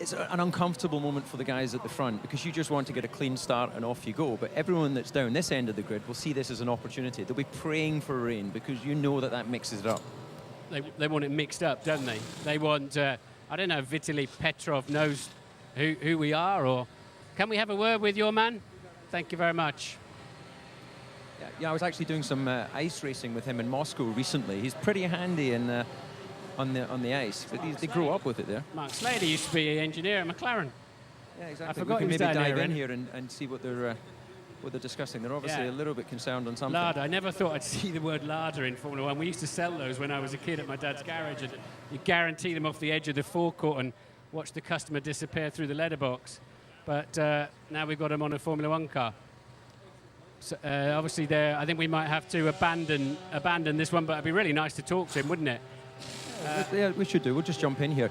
It's an uncomfortable moment for the guys at the front because you just want to get a clean start and off you go. But everyone that's down this end of the grid will see this as an opportunity. They'll be praying for rain because you know that mixes it up. They want it mixed up, don't they? They want, I don't know if Vitaly Petrov knows who we are, or can we have a word with your man? Thank you very much. Yeah, I was actually doing some ice racing with him in Moscow recently. He's pretty handy in, on the ice, but they grew up with it there. Mark Slater used to be an engineer at McLaren. Yeah, exactly. I forgot we he was can maybe down dive there, in here and see what they're discussing. They're obviously a little bit concerned on something. Larder. I never thought I'd see the word larder in Formula One. We used to sell those when I was a kid at my dad's garage, and you guarantee them off the edge of the forecourt and watch the customer disappear through the letterbox. But now we've got them on a Formula One car. So, obviously, I think we might have to abandon this one, but it'd be really nice to talk to him, wouldn't it? Yeah, we should do. We'll just jump in here.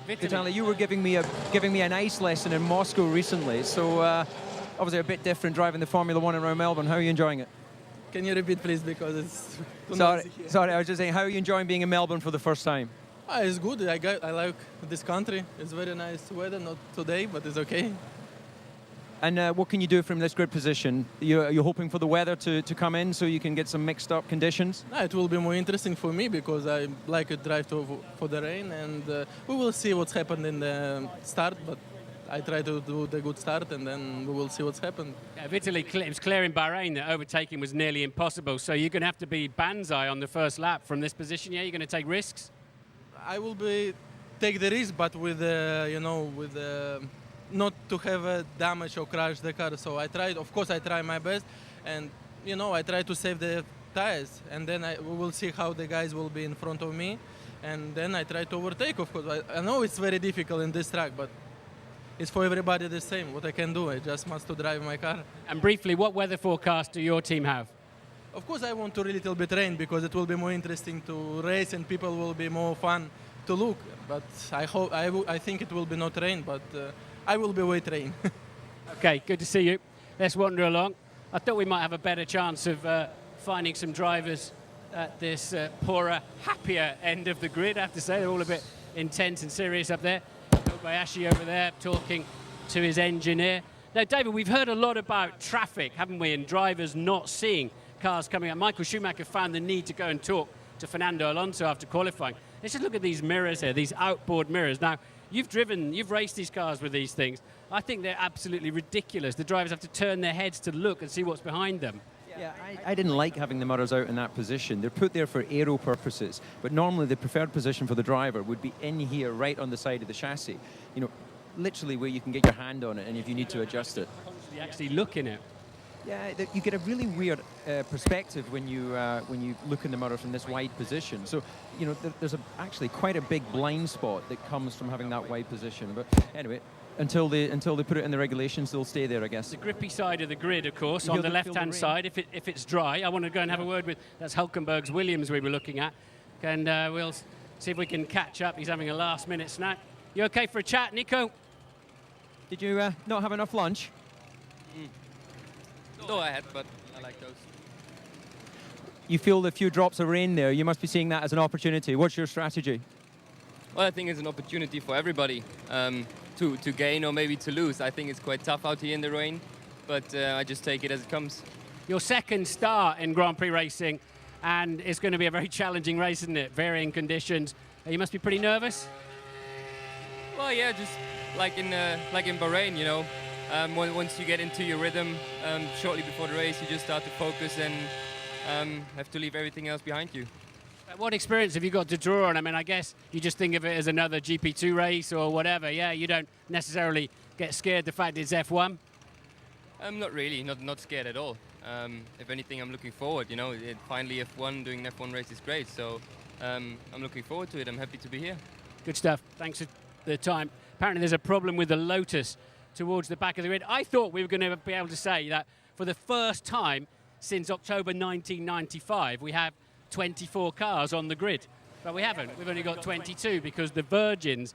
Vitaly, you were giving me an ice lesson in Moscow recently, so obviously a bit different driving the Formula One around Melbourne. How are you enjoying it? Can you repeat, please, because it's too sorry, noisy here. sorry. I was just saying, how are you enjoying being in Melbourne for the first time? It's good. I like this country. It's very nice weather. Not today, but it's okay. And what can you do from this grid position? You're hoping for the weather to come in so you can get some mixed up conditions? It will be more interesting for me because I like to drive for the rain, and we will see what's happened in the start, but I try to do the good start, and then we will see what's happened. Yeah, Vitaly, it was clear in Bahrain that overtaking was nearly impossible, so you're going to have to be banzai on the first lap from this position. Yeah, you're going to take risks? I will take the risk, but with not to have a damage or crash the car. So I try my best, and I try to save the tires, and then we will see how the guys will be in front of me, and then I try to overtake. Of course, I know it's very difficult in this track, but it's for everybody the same. What I can do, I just must to drive my car. And briefly, what weather forecast do your team have? Of course, I want to a little bit rain because it will be more interesting to race and people will be more fun to look. But I think it will be not rain, but I will be wait rain. Okay, good to see you. Let's wander along. I thought we might have a better chance of finding some drivers at this poorer, happier end of the grid. I have to say, they're all a bit intense and serious up there. Kobayashi over there talking to his engineer. Now, David, we've heard a lot about traffic, haven't we, and drivers not seeing cars coming up. Michael Schumacher found the need to go and talk to Fernando Alonso after qualifying. Let's just look at these mirrors here, these outboard mirrors. Now, you've raced these cars with these things. I think they're absolutely ridiculous. The drivers have to turn their heads to look and see what's behind them. Yeah, I didn't like having the mirrors out in that position. They're put there for aero purposes, but normally the preferred position for the driver would be in here, right on the side of the chassis. Literally where you can get your hand on it, and if you need to adjust it. You actually look in it. Yeah, you get a really weird perspective when you look in the mirror from this wide position. So, there's actually quite a big blind spot that comes from having that wide position. But anyway, until they put it in the regulations, they'll stay there, I guess. The grippy side of the grid, of course, on the left-hand side. If it's dry, I want to go and have a word with. That's Hulkenberg's Williams we were looking at, and we'll see if we can catch up. He's having a last-minute snack. You okay for a chat, Nico? Did you not have enough lunch? No, I had, but I like those. You feel the few drops of rain there. You must be seeing that as an opportunity. What's your strategy? Well, I think it's an opportunity for everybody to gain or maybe to lose. I think it's quite tough out here in the rain. but I just take it as it comes. Your second start in Grand Prix racing, and it's going to be a very challenging race, isn't it? Varying conditions. You must be pretty nervous. Well, yeah, just like in Bahrain, you know. Once you get into your rhythm, shortly before the race, you just start to focus and have to leave everything else behind you. What experience have you got to draw on? I mean, I guess you just think of it as another GP2 race or whatever. Yeah, you don't necessarily get scared the fact it's F1. Not really, not scared at all. If anything, I'm looking forward. You know, finally F1, doing an F1 race is great. So I'm looking forward to it. I'm happy to be here. Good stuff. Thanks for the time. Apparently there's a problem with the Lotus towards the back of the grid. I thought we were going to be able to say that for the first time since October 1995, we have 24 cars on the grid. But we haven't. We've only got 22 because the Virgin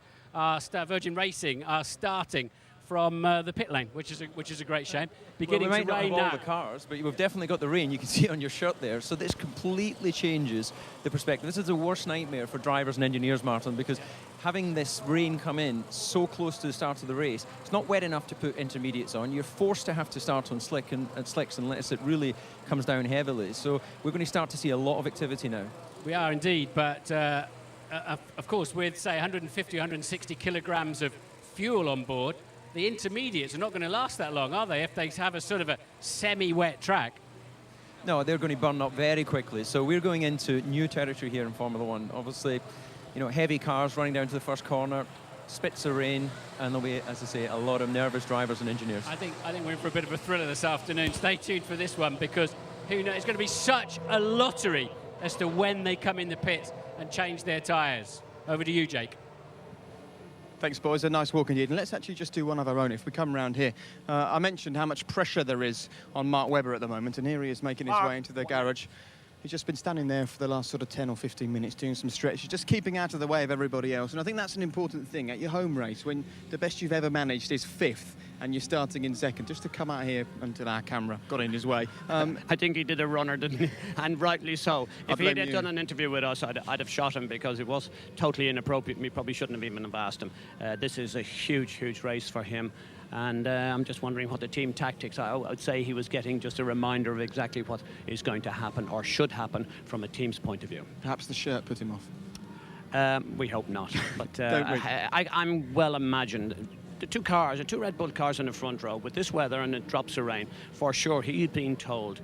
Racing are starting from the pit lane, which is a great shame. Beginning well, we might to rain not have all now. the cars, but we've definitely got the rain. You can see it on your shirt there. So this completely changes the perspective. This is the worst nightmare for drivers and engineers, Martin, because having this rain come in so close to the start of the race, it's not wet enough to put intermediates on. You're forced to have to start on slicks unless it really comes down heavily. So we're going to start to see a lot of activity now. We are indeed, but of course with, say, 150, 160 kilograms of fuel on board, the intermediates are not going to last that long, are they, if they have a sort of a semi-wet track? No, they're going to burn up very quickly. So we're going into new territory here in Formula One. Obviously, you know, heavy cars running down to the first corner, spits of rain, and there'll be, as I say, a lot of nervous drivers and engineers. I think we're in for a bit of a thriller this afternoon. Stay tuned for this one, because who knows, it's going to be such a lottery as to when they come in the pit and change their tyres. Over to you, Jake. Thanks, boys. A nice walk indeed. And let's actually just do one of our own if we come round here. I mentioned how much pressure there is on Mark Webber at the moment, and here he is making his way into the garage. He's just been standing there for the last sort of 10 or 15 minutes doing some stretches, just keeping out of the way of everybody else. And I think that's an important thing at your home race, when the best you've ever managed is 5th and you're starting in 2nd, just to come out here until our camera got in his way. I think he did a runner, didn't he? And rightly so. If he had done an interview with us, I'd have shot him, because it was totally inappropriate. We probably shouldn't have even asked him. This is a huge, huge race for him. And I'm just wondering what the team tactics are. I would say he was getting just a reminder of exactly what is going to happen or should happen from a team's point of view. Perhaps the shirt put him off. We hope not. But I'm well imagined. The two Red Bull cars in the front row, with this weather and it drops of rain, for sure he'd been told,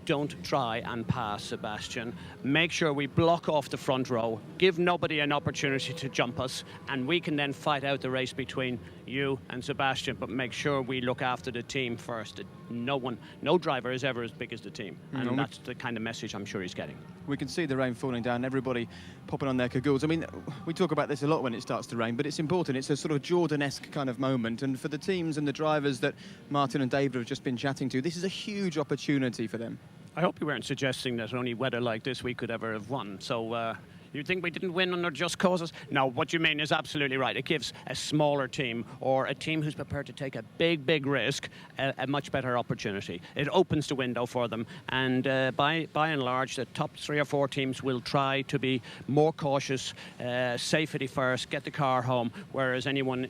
don't try and pass Sebastian. Make sure we block off the front row, give nobody an opportunity to jump us, and we can then fight out the race between you and Sebastian, but make sure we look after the team first. No driver is ever as big as the team, and that's the kind of message I'm sure he's getting. We can see the rain falling down, everybody popping on their cagoules. I mean, we talk about this a lot when it starts to rain, but it's important. It's a sort of Jordan-esque kind of moment, and for the teams and the drivers that Martin and David have just been chatting to, this is a huge opportunity for them. I hope you weren't suggesting that only weather like this we could ever have won. So you think we didn't win under just causes? No, what you mean is absolutely right. It gives a smaller team, or a team who's prepared to take a big, big risk, a much better opportunity. It opens the window for them, and by and large, the top 3 or 4 teams will try to be more cautious, safety first, get the car home, whereas anyone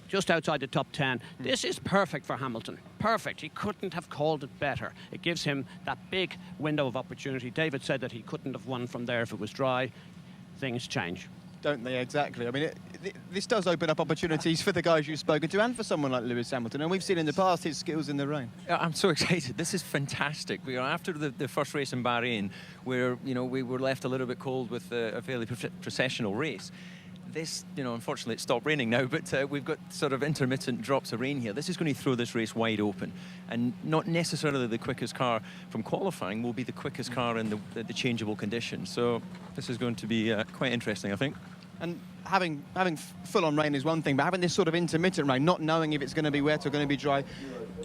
just outside the top 10, this is perfect for Hamilton. Perfect. He couldn't have called it better. It gives him that big window of opportunity. David said that he couldn't have won from there if it was dry. Things change. Don't they? Exactly. I mean, this does open up opportunities for the guys you've spoken to and for someone like Lewis Hamilton. And we've seen in the past his skills in the rain. I'm so excited. This is fantastic. We are after the first race in Bahrain, where, you know, we were left a little bit cold with a fairly processional race. This, you know, unfortunately it stopped raining now, but we've got sort of intermittent drops of rain here. This is going to throw this race wide open, and not necessarily the quickest car from qualifying will be the quickest car in the changeable conditions. So this is going to be quite interesting, I think. And having full-on rain is one thing, but having this sort of intermittent rain, not knowing if it's going to be wet or going to be dry,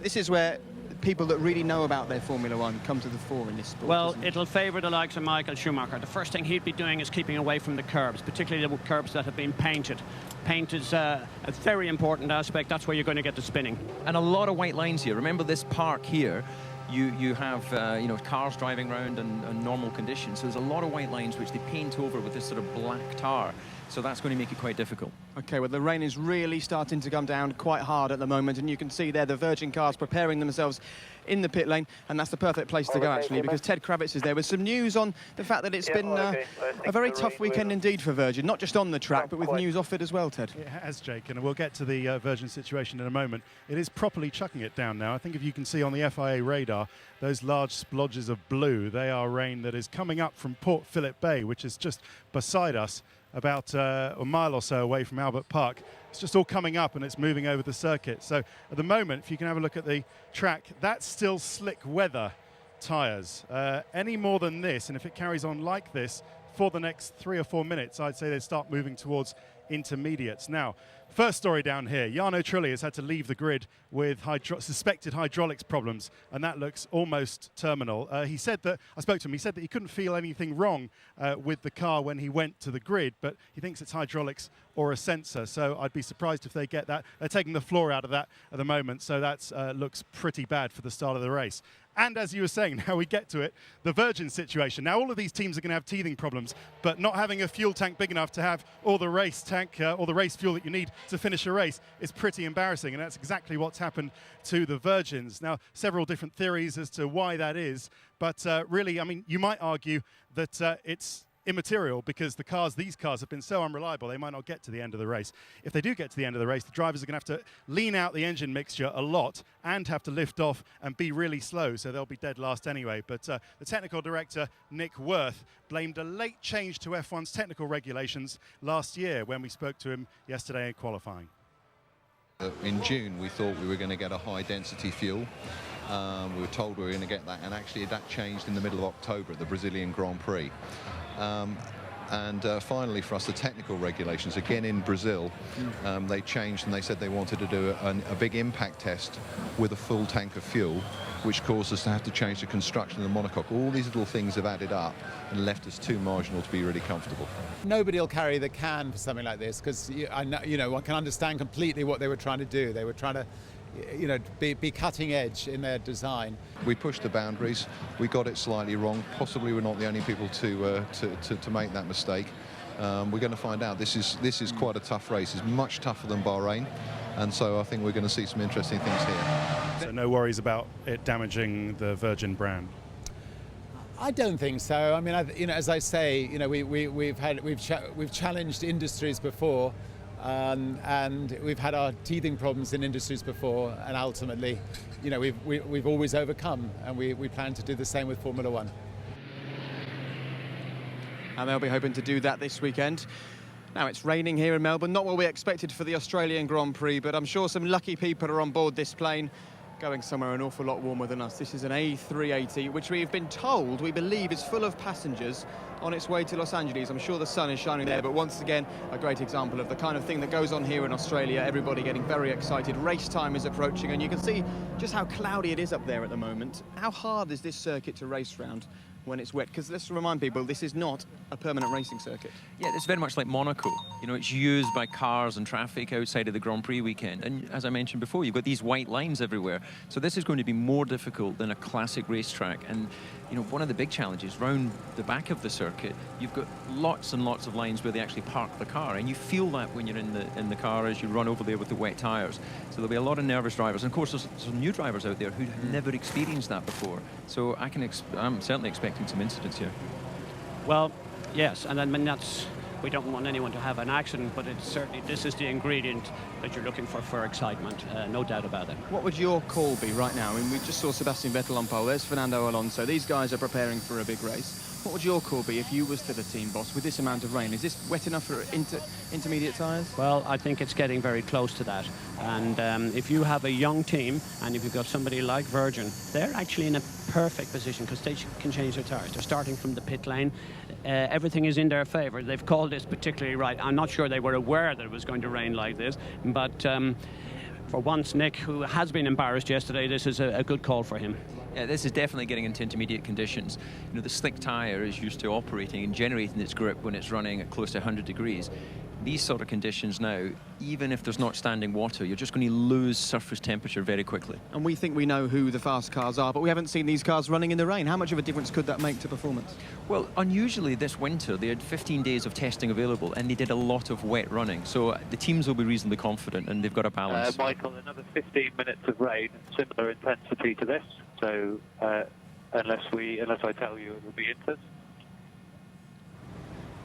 this is where people that really know about their Formula One come to the fore in this sport. Well, it'll favour the likes of Michael Schumacher. The first thing he'd be doing is keeping away from the curbs, particularly the curbs that have been painted. Paint is a very important aspect. That's where you're going to get the spinning. And a lot of white lines here. Remember this park here, you have you know, cars driving around in normal conditions. So there's a lot of white lines which they paint over with this sort of black tar. So that's going to make it quite difficult. OK, well, the rain is really starting to come down quite hard at the moment, and you can see there the Virgin cars preparing themselves in the pit lane, and that's the perfect place to go, actually, because Ted Kravitz is there with some news on the fact that it's been a very tough weekend indeed for Virgin, not just on the track, but with news off it as well, Ted. It has, Jake, and we'll get to the Virgin situation in a moment. It is properly chucking it down now. I think if you can see on the FIA radar, those large splodges of blue, they are rain that is coming up from Port Phillip Bay, which is just beside us, about a mile or so away from Albert Park. It's just all coming up and it's moving over the circuit. So at the moment, if you can have a look at the track, that's still slick weather tyres. Any more than this, and if it carries on like this for the next 3 or 4 minutes, I'd say they start moving towards intermediates. Now, first story down here, Jarno Trulli has had to leave the grid with suspected hydraulics problems, and that looks almost terminal. He said that, I spoke to him, he said that he couldn't feel anything wrong with the car when he went to the grid, but he thinks it's hydraulics or a sensor, so I'd be surprised if they get that. They're taking the floor out of that at the moment, so that looks pretty bad for the start of the race. And as you were saying, now we get to it, the Virgin situation. Now all of these teams are going to have teething problems, but not having a fuel tank big enough to have all the race tank, all the race fuel that you need to finish a race is pretty embarrassing, and that's exactly what's happened to the Virgins. Now, several different theories as to why that is, but really, I mean, you might argue that it's immaterial because these cars have been so unreliable they might not get to the end of the race. If they do get to the end of the race, the drivers are going to have to lean out the engine mixture a lot and have to lift off and be really slow, so they'll be dead last anyway. But the technical director, Nick Worth, blamed a late change to F1's technical regulations last year when we spoke to him yesterday in qualifying. In June, we thought we were going to get a high-density fuel. We were told we were going to get that, and actually that changed in the middle of October at the Brazilian Grand Prix. Finally, for us, the technical regulations, again in Brazil, they changed and they said they wanted to do a big impact test with a full tank of fuel, which caused us to have to change the construction of the monocoque. All these little things have added up and left us too marginal to be really comfortable. Nobody will carry the can for something like this because I can understand completely what they were trying to do. They were trying to be cutting edge in their design. We pushed the boundaries. We got it slightly wrong. Possibly we're not the only people to make that mistake. We're going to find out. This is quite a tough race. It's much tougher than Bahrain, and so I think we're going to see some interesting things here. So no worries about it damaging the Virgin brand. I don't think so. I mean, as I say, we've challenged industries before. And we've had our teething problems in industries before, and ultimately, we've always overcome, and we plan to do the same with Formula One. And they'll be hoping to do that this weekend. Now, it's raining here in Melbourne, not what we expected for the Australian Grand Prix, but I'm sure some lucky people are on board this plane, going somewhere an awful lot warmer than us. This is an A380, which we've been told, we believe, is full of passengers on its way to Los Angeles. I'm sure the sun is shining there, but once again, a great example of the kind of thing that goes on here in Australia. Everybody getting very excited. Race time is approaching, and you can see just how cloudy it is up there at the moment. How hard is this circuit to race round when it's wet? Because let's remind people, this is not a permanent racing circuit. Yeah, it's very much like Monaco. It's used by cars and traffic outside of the Grand Prix weekend. And as I mentioned before, you've got these white lines everywhere. So this is going to be more difficult than a classic racetrack. And, one of the big challenges round the back of the circuit, you've got lots and lots of lines where they actually park the car. And you feel that when you're in the car as you run over there with the wet tyres. So there'll be a lot of nervous drivers. And of course, there's some new drivers out there who have never experienced that before. So I'm certainly expecting some incidents here. Well, yes, and I mean we don't want anyone to have an accident, but this is the ingredient that you're looking for excitement, no doubt about it. What would your call be right now? I mean, we just saw Sebastian Vettel on pole. There's Fernando Alonso. These guys are preparing for a big race. What would your call be if you was to the team boss with this amount of rain? Is this wet enough for intermediate tyres? Well, I think it's getting very close to that. And if you have a young team, and if you've got somebody like Virgin, they're actually in a perfect position because they can change their tyres. They're starting from the pit lane. Everything is in their favour. They've called this particularly right. I'm not sure they were aware that it was going to rain like this, but for once, Nick, who has been embarrassed yesterday, this is a good call for him. Yeah, this is definitely getting into intermediate conditions. The slick tyre is used to operating and generating its grip when it's running at close to 100 degrees. these sort of conditions now, even if there's not standing water, you're just going to lose surface temperature very quickly. And we think we know who the fast cars are, but we haven't seen these cars running in the rain. How much of a difference could that make to performance? Well, unusually this winter, they had 15 days of testing available, and they did a lot of wet running. So the teams will be reasonably confident, and they've got a balance. Michael, another 15 minutes of rain, similar intensity to this. So unless I tell you, it will be intense.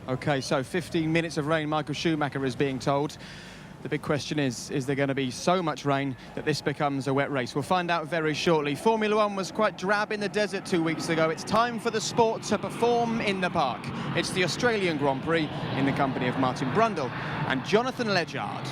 OK, so 15 minutes of rain, Michael Schumacher is being told. The big question is there going to be so much rain that this becomes a wet race? We'll find out very shortly. Formula One was quite drab in the desert 2 weeks ago. It's time for the sport to perform in the park. It's the Australian Grand Prix in the company of Martin Brundle and Jonathan Ledgard.